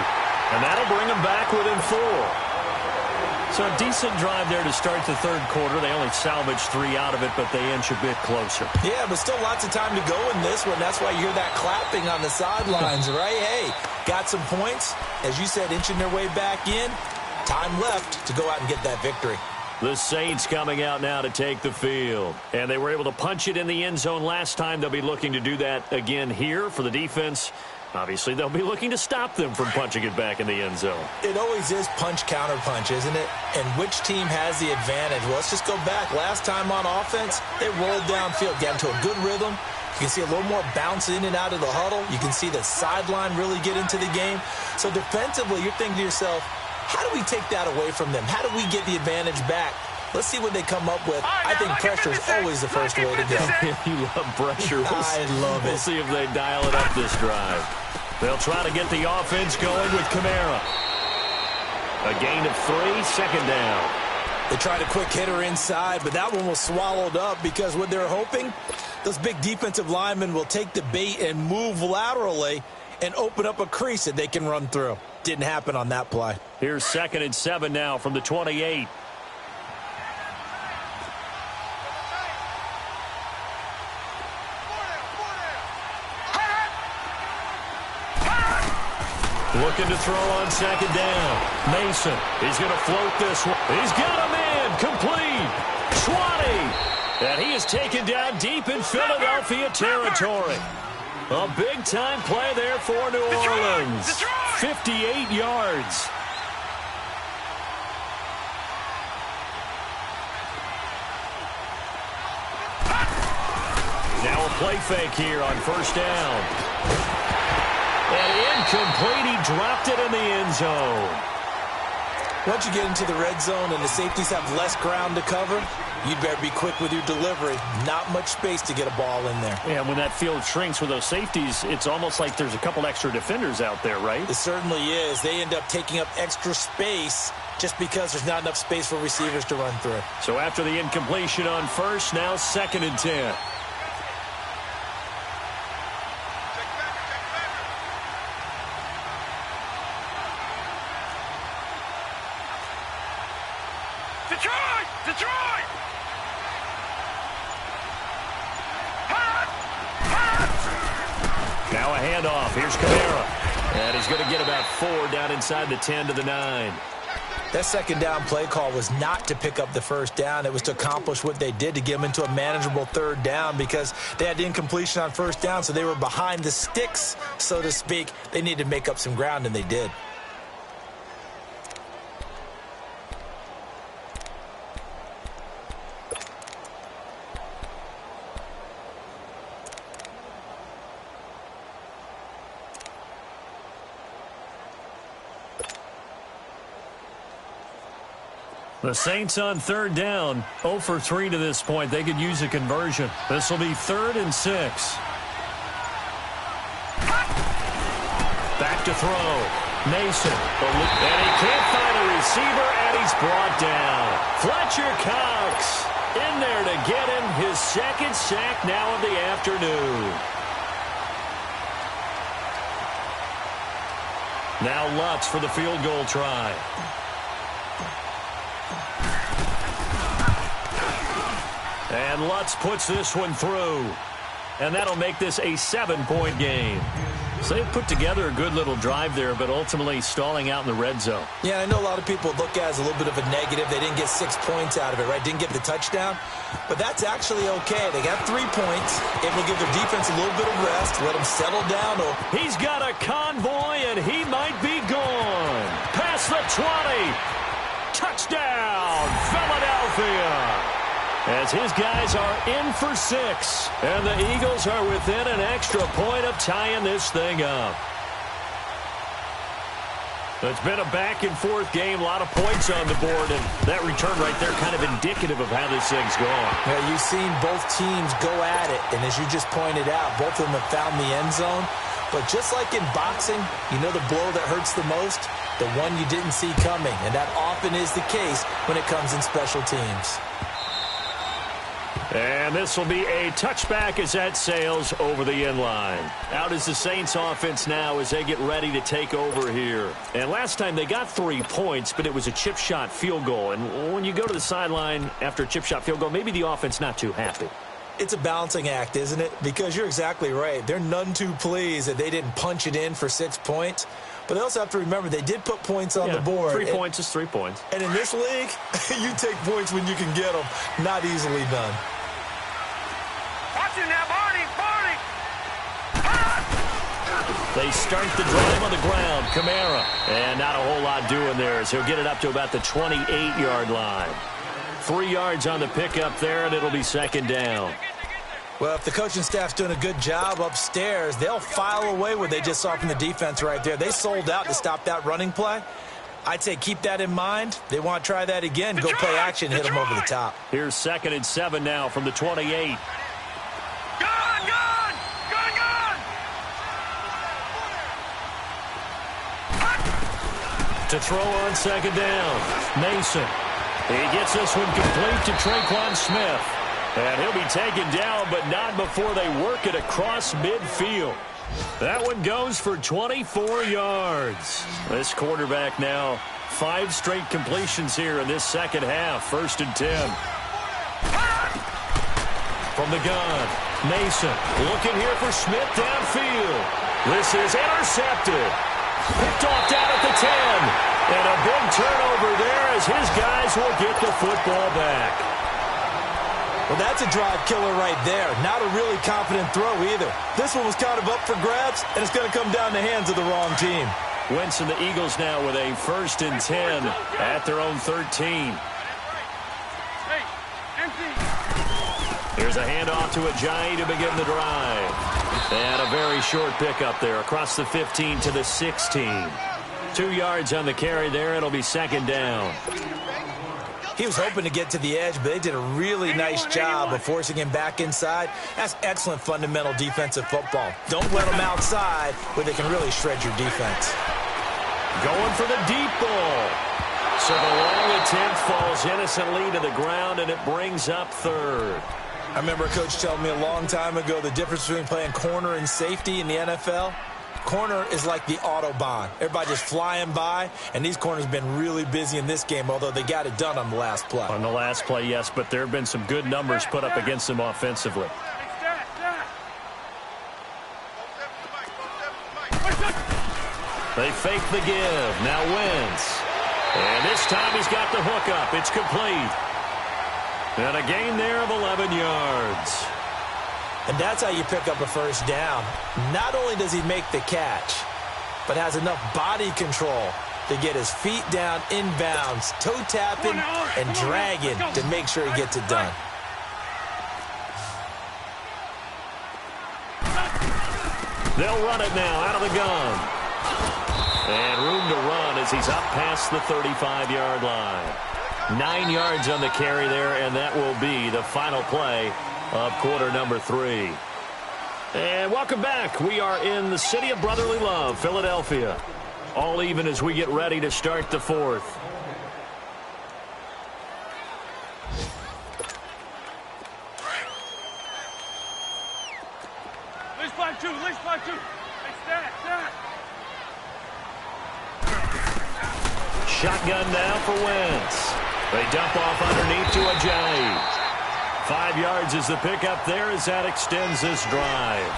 And that'll bring him back within 4. So a decent drive there to start the 3rd quarter. They only salvaged 3 out of it, but they inch a bit closer. Yeah, but still lots of time to go in this one. That's why you hear that clapping on the sidelines, right? Hey, got some points. As you said, inching their way back in. Time left to go out and get that victory. The Saints coming out now to take the field. And they were able to punch it in the end zone last time. They'll be looking to do that again here for the defense. Obviously, they'll be looking to stop them from punching it back in the end zone. It always is punch-counter-punch, isn't it? And which team has the advantage? Well, let's just go back. Last time on offense, they rolled downfield, got into a good rhythm. You can see a little more bounce in and out of the huddle. You can see the sideline really get into the game. So defensively, you're thinking to yourself, how do we take that away from them? How do we get the advantage back? Let's see what they come up with. I think pressure is always the first way to go. You love pressure. I love it. We'll see if they dial it up this drive. They'll try to get the offense going with Kamara. A gain of 3, 2nd down. They tried a quick hitter inside, but that one was swallowed up because what they're hoping, those big defensive linemen will take the bait and move laterally and open up a crease that they can run through. Didn't happen on that play. Here's 2nd and 7 now from the 28. Looking to throw on 2nd down. Mason, he's going to float this one. He's got a man, complete. Schwani. And he is taken down deep in Philadelphia territory. A big-time play there for New Orleans. 58 yards. Now a play fake here on 1st down. And incomplete. He dropped it in the end zone. Once you get into the red zone and the safeties have less ground to cover, you'd better be quick with your delivery. Not much space to get a ball in there. Yeah, when that field shrinks with those safeties, it's almost like there's a couple extra defenders out there, right? It certainly is. They end up taking up extra space just because there's not enough space for receivers to run through. So after the incompletion on 1st, now 2nd and 10. Detroit! Now a handoff. Here's Kamara. And he's going to get about 4 down inside the 10 to the 9. That 2nd down play call was not to pick up the 1st down. It was to accomplish what they did to get them into a manageable 3rd down because they had the incompletion on 1st down, so they were behind the sticks, so to speak. They needed to make up some ground, and they did. The Saints on third down, 0 for 3 to this point. They could use a conversion. This will be 3rd and 6. Back to throw. Mason. And he can't find a receiver, and he's brought down. Fletcher Cox in there to get him his 2nd sack now of the afternoon. Now Lutz for the field goal try. And Lutz puts this one through. And that'll make this a 7-point game. So they put together a good little drive there, but ultimately stalling out in the red zone. Yeah, I know a lot of people look at it as a little bit of a negative. They didn't get 6 points out of it, right? Didn't get the touchdown. But that's actually okay. They got 3 points. It will give their defense a little bit of rest, let them settle down. He's got a convoy, and he might be gone. Past the 20. Touchdown, Philadelphia. As his guys are in for 6. And the Eagles are within an extra point of tying this thing up. It's been a back-and-forth game, a lot of points on the board, and that return right there kind of indicative of how this thing's going. Yeah, you've seen both teams go at it, and as you just pointed out, both of them have found the end zone. But just like in boxing, you know the blow that hurts the most? The one you didn't see coming, and that often is the case when it comes in special teams. And this will be a touchback as that sails over the end line. Out is the Saints offense now as they get ready to take over here. And last time they got 3 points, but it was a chip shot field goal. And when you go to the sideline after a chip shot field goal, maybe the offense not too happy. It's a balancing act, isn't it? Because you're exactly right. They're none too pleased that they didn't punch it in for 6 points. But they also have to remember they did put points on the board. 3 points is 3 points. And in this league, you take points when you can get them. Not easily done. Watch it now, Barney! They start the drive on the ground. Kamara. And not a whole lot doing there as he'll get it up to about the 28-yard line. 3 yards on the pickup there, and it'll be 2nd down. Well, if the coaching staff's doing a good job upstairs, they'll file away what they just saw from the defense right there. They sold out to stop that running play. I'd say keep that in mind. They want to try that again. Go play action, hit them over the top. Here's 2nd and 7 now from the 28. To throw on 2nd down. Mason. He gets this one complete to Tre'Quan Smith. And he'll be taken down, but not before they work it across midfield. That one goes for 24 yards. This quarterback now 5 straight completions here in this second half. 1st and 10. From the gun, Mason looking here for Smith downfield. This is intercepted. Picked off down at the 10. And a big turnover there as his guys will get the football back. Well, that's a drive killer right there. Not a really confident throw either. This one was kind of up for grabs, and it's going to come down the hands of the wrong team. Wentz and the Eagles now with a 1st and 10 at their own 13. Here's a handoff to Ajayi to begin the drive. And a very short pickup there across the 15 to the 16. 2 yards on the carry there. It'll be 2nd down. He was hoping to get to the edge, but they did a really nice job of forcing him back inside. That's excellent fundamental defensive football. Don't let them outside where they can really shred your defense. Going for the deep ball. So the long attempt falls innocently to the ground, and it brings up 3rd. I remember a coach telling me a long time ago the difference between playing corner and safety in the NFL. Corner is like the Autobahn. Everybody just flying by, and these corners have been really busy in this game, although they got it done on the last play. On the last play, yes, but there have been some good numbers put up against them offensively. They fake the give. Now Wentz. And this time he's got the hook up. It's complete. And a gain there of 11 yards. And that's how you pick up a 1st down. Not only does he make the catch, but has enough body control to get his feet down inbounds, toe tapping and dragging to make sure he gets it done. They'll run it now out of the gun. And room to run as he's up past the 35-yard line. 9 yards on the carry there, and that will be the final play of quarter number 3. And welcome back. We are in the city of brotherly love, Philadelphia. All even as we get ready to start the 4th. Least by 2, least by 2. Hey, stack. Shotgun now for Wentz. They dump off underneath to Ajayi. 5 yards is the pickup there as that extends this drive.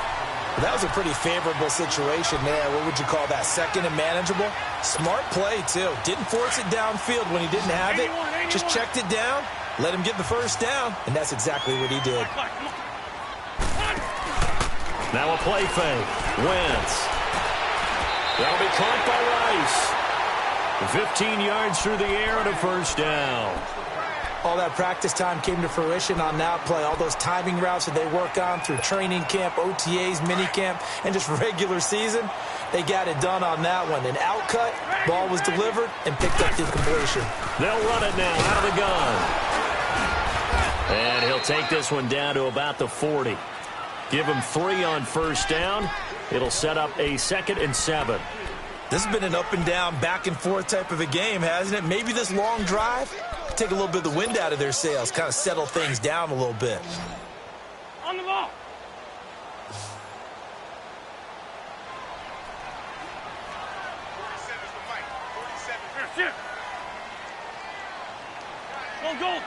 That was a pretty favorable situation there. What would you call that? Second and manageable? Smart play, too. Didn't force it downfield when he didn't have it. Just checked it down, let him get the first down, and that's exactly what he did. Now a play fake. Wentz. That'll be caught by Rice. 15 yards through the air and a first down. All that practice time came to fruition on that play. All those timing routes that they work on through training camp, OTAs, minicamp, and just regular season, they got it done on that one. An outcut, ball was delivered, and picked up the completion. They'll run it now out of the gun. And he'll take this one down to about the 40. Give him 3 on first down. It'll set up a 2nd and 7. This has been an up and down, back and forth type of a game, hasn't it? Maybe this long drive take a little bit of the wind out of their sails, kind of settle things down a little bit. On the ball. 47's the mic. 47. Here, goal.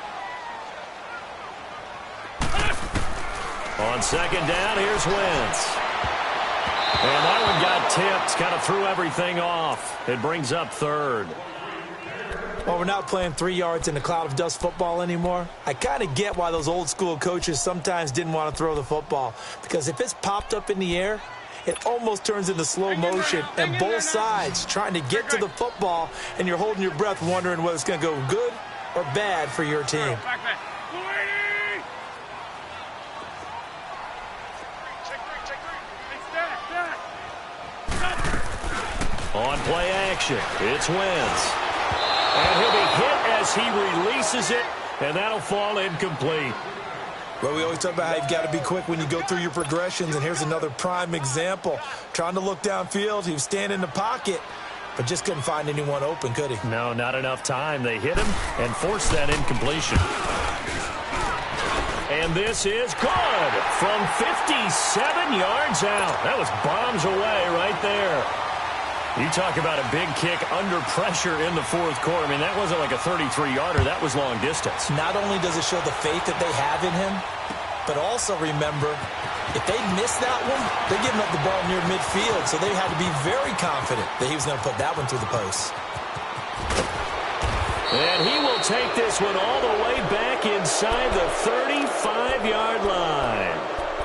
On second down, here's Wentz. And that one got tipped, kind of threw everything off. It brings up 3rd. Well, we're not playing 3 yards in a cloud of dust football anymore. I kind of get why those old school coaches sometimes didn't want to throw the football. Because if it's popped up in the air, it almost turns into slow motion. And both sides trying to get to the football, and you're holding your breath wondering whether it's going to go good or bad for your team. On play action, it's Wentz. And he'll be hit as he releases it, and that'll fall incomplete. Well, we always talk about how you've got to be quick when you go through your progressions, and here's another prime example. Trying to look downfield, he was standing in the pocket, but just couldn't find anyone open, could he? No, not enough time. They hit him and forced that incompletion. And this is good from 57 yards out. That was bombs away right there. You talk about a big kick under pressure in the 4th quarter. I mean, that wasn't like a 33-yarder. That was long distance. Not only does it show the faith that they have in him, but also remember, if they miss that one, they're giving up the ball near midfield, so they had to be very confident that he was going to put that one through the post. And he will take this one all the way back inside the 35-yard line.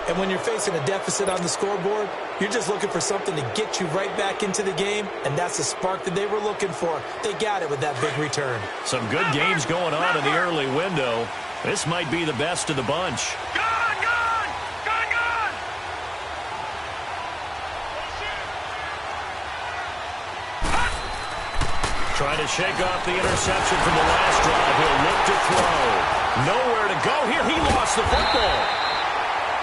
And when you're facing a deficit on the scoreboard, you're just looking for something to get you right back into the game, and that's the spark that they were looking for. They got it with that big return. Some good games going on in the early window. This might be the best of the bunch. Trying to shake off the interception from the last drive. He'll look to throw. Nowhere to go here. He lost the football.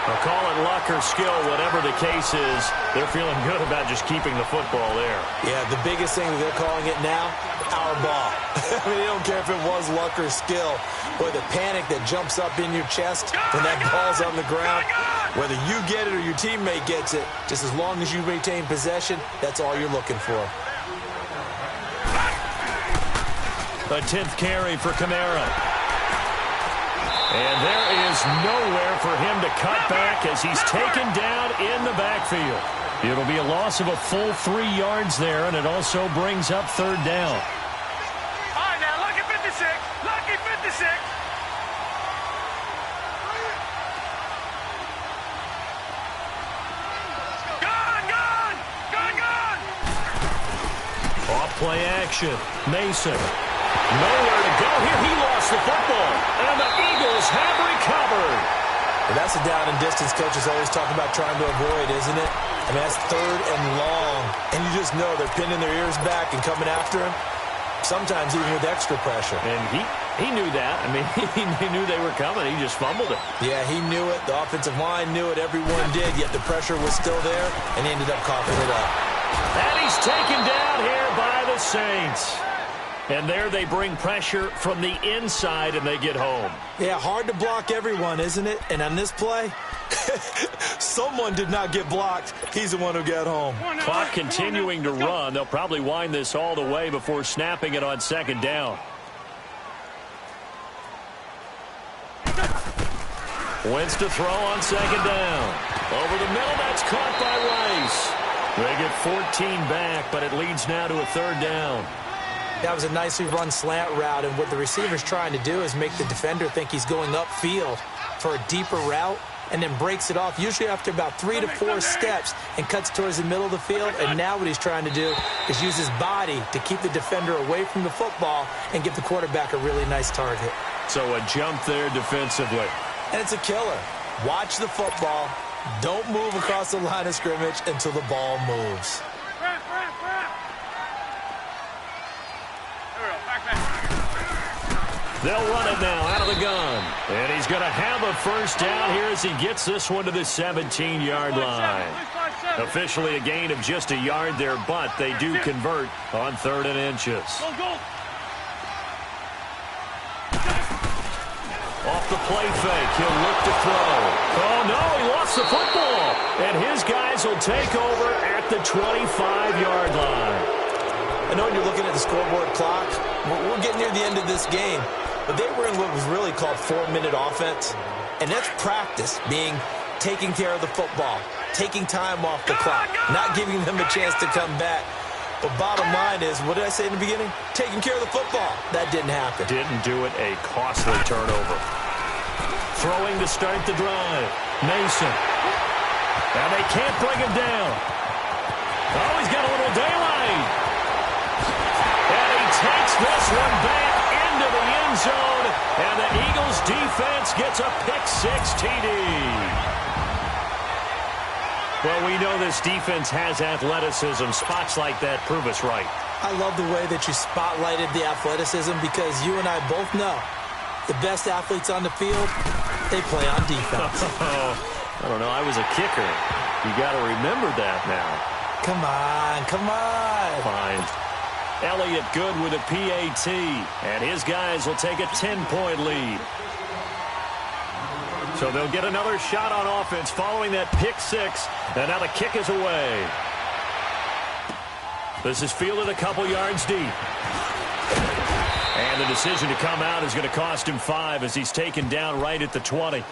I'll call it luck or skill, whatever the case is. They're feeling good about just keeping the football there. Yeah, the biggest thing that they're calling it now, our ball. I mean, they don't care if it was luck or skill. Boy, the panic that jumps up in your chest when that ball's on the ground, whether you get it or your teammate gets it, just as long as you retain possession, that's all you're looking for. A 10th carry for Kamara. And there is nowhere for him to cut back as he's taken down in the backfield. It'll be a loss of a full 3 yards there, and it also brings up 3rd down. All right, now, lucky 56. Lucky 56. Gone. Off play action. Mason. Nowhere to go here. He lost the football. And the Eagles have recovered. Well, that's a down and distance coaches always talk about trying to avoid, isn't it? I mean, that's 3rd and long. And you just know they're pinning their ears back and coming after him. sometimes even with extra pressure. And he knew that. I mean, he knew they were coming. He just fumbled it. Yeah, he knew it. The offensive line knew it. Everyone did, yet the pressure was still there, and he ended up coughing it up. And he's taken down here by the Saints. And there they bring pressure from the inside, and they get home. Yeah, hard to block everyone, isn't it? And on this play, someone did not get blocked. He's the one who got home. Clock continuing to run. They'll probably wind this all the way before snapping it on second down. Wentz to throw on second down. Over the middle, that's caught by Rice. They get 14 back, but it leads now to a third down. That was a nicely run slant route, and what the receiver's trying to do is make the defender think he's going upfield for a deeper route, and then breaks it off, usually after about 3 to 4 steps, and cuts towards the middle of the field. And now what he's trying to do is use his body to keep the defender away from the football and give the quarterback a really nice target. So a jump there defensively. And it's a killer. Watch the football. Don't move across the line of scrimmage until the ball moves. They'll run it now out of the gun. And he's going to have a first down here as he gets this one to the 17-yard line. Officially a gain of just a yard there, but they do convert on 3rd and inches. Off the play fake, he'll look to throw. Oh, no, he lost the football. And his guys will take over at the 25-yard line. I know when you're looking at the scoreboard clock, we're getting near the end of this game. But they were in what was really called 4-minute offense. And that's practice, being taking care of the football, taking time off the clock, not giving them a chance to come back. But bottom line is, what did I say in the beginning? Taking care of the football. That didn't happen. Didn't do it. A costly turnover. Throwing to start the drive. Mason. Now they can't bring him down. Oh, he's got a little daylight. And he takes this one back into the end zone. And the Eagles defense gets a pick-6 TD. Well, we know this defense has athleticism. Spots like that prove us right. I love the way that you spotlighted the athleticism, because you and I both know the best athletes on the field, they play on defense. I don't know. I was a kicker. You got to remember that now. Come on, come on. Fine. Elliott good with a PAT, and his guys will take a 10-point lead. So they'll get another shot on offense following that pick-6, and now the kick is away. This is fielded a couple yards deep. And the decision to come out is going to cost him 5 as he's taken down right at the 20.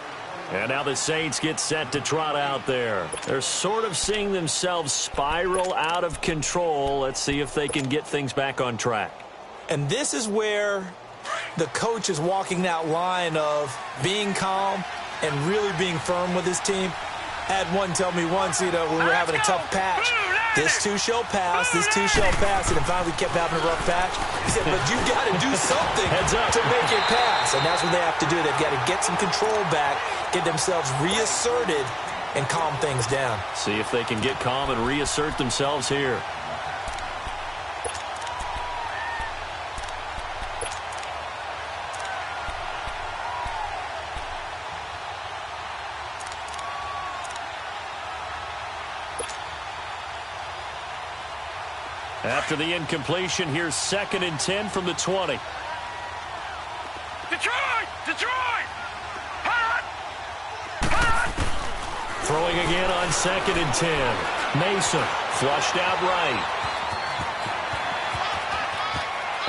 And now the Saints get set to trot out there. They're sort of seeing themselves spiral out of control. Let's see if they can get things back on track. And this is where the coach is walking that line of being calm and really being firm with his team. I had one tell me once, when we were having a tough patch, this too shall pass, this too shall pass, and finally we kept having a rough patch. He said, but you got to do something to make it pass, and that's what they have to do. They've got to get some control back, get themselves reasserted, and calm things down. See if they can get calm and reassert themselves here. After the incompletion, here's 2nd and 10 from the 20. Detroit! Detroit! Hot! Hot! Throwing again on 2nd and 10. Mason flushed out right.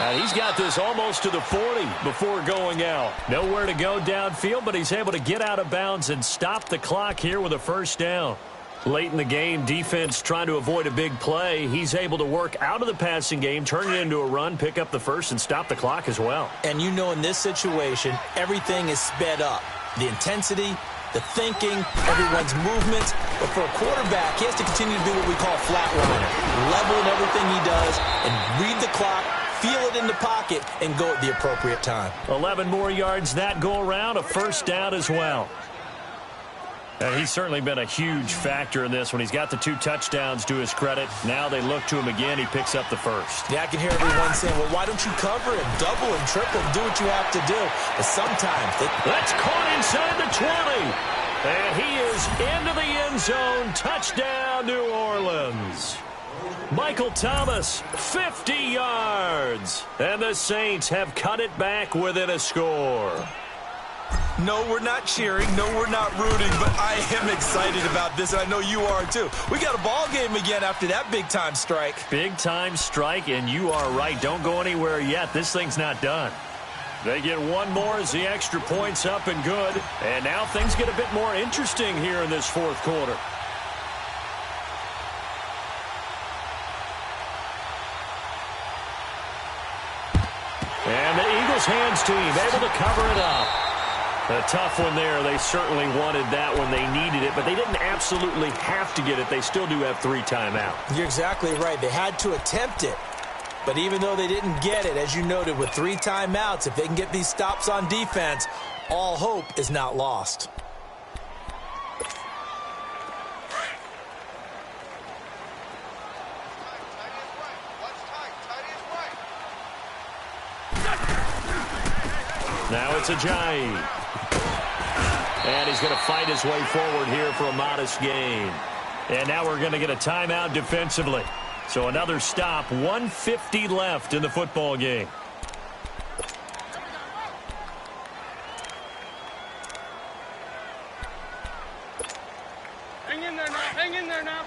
And he's got this almost to the 40 before going out. Nowhere to go downfield, but he's able to get out of bounds and stop the clock here with a first down. Late in the game, defense trying to avoid a big play. He's able to work out of the passing game, turn it into a run, pick up the first, and stop the clock as well. And you know in this situation, everything is sped up. The intensity, the thinking, everyone's movements. But for a quarterback, he has to continue to do what we call flatliner. Level in everything he does and read the clock, feel it in the pocket, and go at the appropriate time. 11 more yards that go around, a first down as well. And he's certainly been a huge factor in this when he's got the 2 touchdowns to his credit. Now they look to him again. He picks up the first. Yeah, I can hear everyone saying, well, why don't you cover him, double and triple and do what you have to do? But sometimes that's caught inside the 20. And he is into the end zone. Touchdown, New Orleans. Michael Thomas, 50 yards. And the Saints have cut it back within a score. No, we're not cheering. No, we're not rooting, but I am excited about this, and I know you are too. We got a ball game again after that big-time strike. Big-time strike, and you are right. Don't go anywhere yet. This thing's not done. They get one more as the extra point's up and good. And now things get a bit more interesting here in this fourth quarter. And the Eagles hands team able to cover it up. A tough one there. They certainly wanted that when they needed it, but they didn't absolutely have to get it. They still do have 3 timeouts. You're exactly right. They had to attempt it. But even though they didn't get it, as you noted, with 3 timeouts, if they can get these stops on defense, all hope is not lost. Now it's Ajayi. And he's going to fight his way forward here for a modest gain. And now we're going to get a timeout defensively. So another stop, 1:50 left in the football game. Hang in there now. Hang in there now.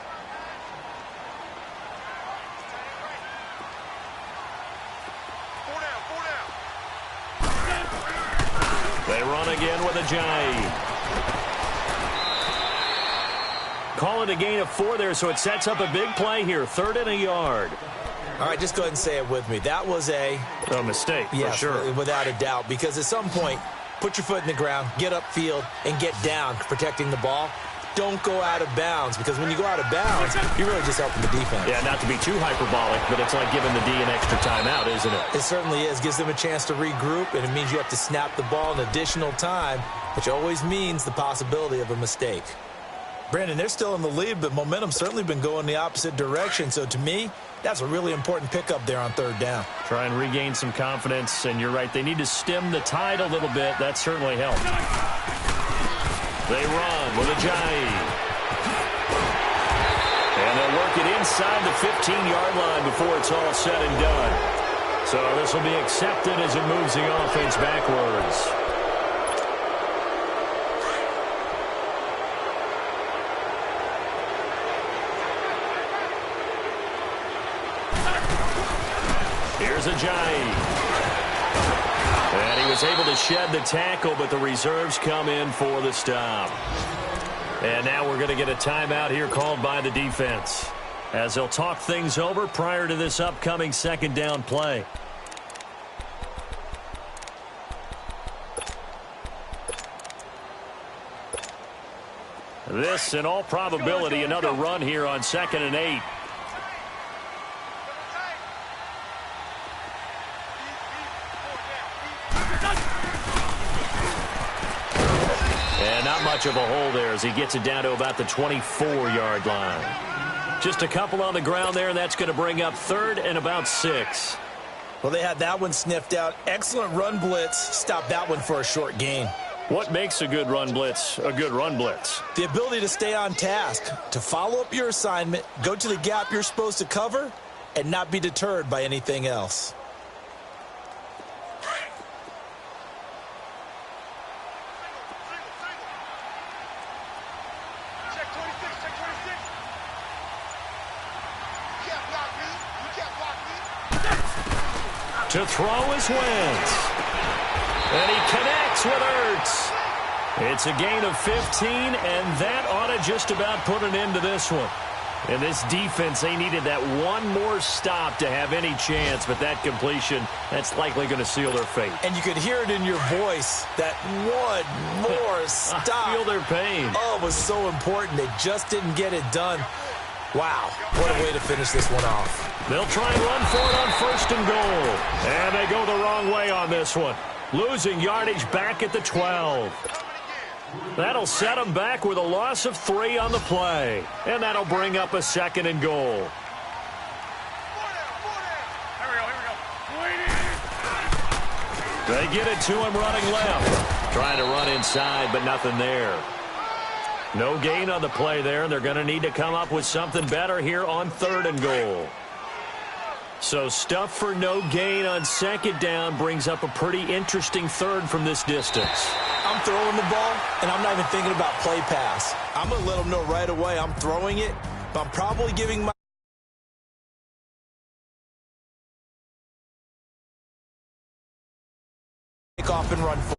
They run again with Ajayi. Call it a gain of 4 there, so it sets up a big play here. 3rd and a yard. All right, just go ahead and say it with me. That was a mistake, yes, for sure. Without a doubt, because at some point, put your foot in the ground, get upfield, and get down protecting the ball. Don't go out of bounds, because when you go out of bounds, you're really just helping the defense. Yeah, not to be too hyperbolic, but it's like giving the D an extra timeout, isn't it? It certainly is. Gives them a chance to regroup, and it means you have to snap the ball an additional time, which always means the possibility of a mistake. Brandon, they're still in the lead, but momentum's certainly been going the opposite direction. So to me, that's a really important pickup there on 3rd down. Try and regain some confidence, and you're right. They need to stem the tide a little bit. That certainly helped. They run with Ajayi. And they'll work it inside the 15-yard line before it's all said and done. So this will be accepted as it moves the offense backwards. Here's Ajayi. And he was able to shed the tackle, but the reserves come in for the stop. And now we're going to get a timeout here called by the defense, as they'll talk things over prior to this upcoming 2nd down play. This, in all probability, another run here on 2nd and 8. And not much of a hole there as he gets it down to about the 24-yard line. Just a couple on the ground there, and that's going to bring up 3rd and about 6. Well, they had that one sniffed out. Excellent run blitz. Stopped that one for a short gain. What makes a good run blitz a good run blitz? The ability to stay on task, to follow up your assignment, go to the gap you're supposed to cover, and not be deterred by anything else. To throw is Wentz. And he connects with Ertz. It's a gain of 15, and that ought to just about put an end to this one. And this defense, they needed that one more stop to have any chance, but that completion, that's likely going to seal their fate. And you could hear it in your voice, that one more stop. I feel their pain. Oh, it was so important. They just didn't get it done. Wow, what a way to finish this one off. They'll try and run for it on 1st and goal. And they go the wrong way on this one. Losing yardage back at the 12. That'll set them back with a loss of 3 on the play. And that'll bring up a 2nd and goal. They get it to him running left. Trying to run inside, but nothing there. No gain on the play there, and they're going to need to come up with something better here on 3rd and goal. So stuff for no gain on 2nd down brings up a pretty interesting 3rd from this distance. I'm throwing the ball, and I'm not even thinking about play pass. I'm going to let them know right away I'm throwing it, but I'm probably giving my take off and run.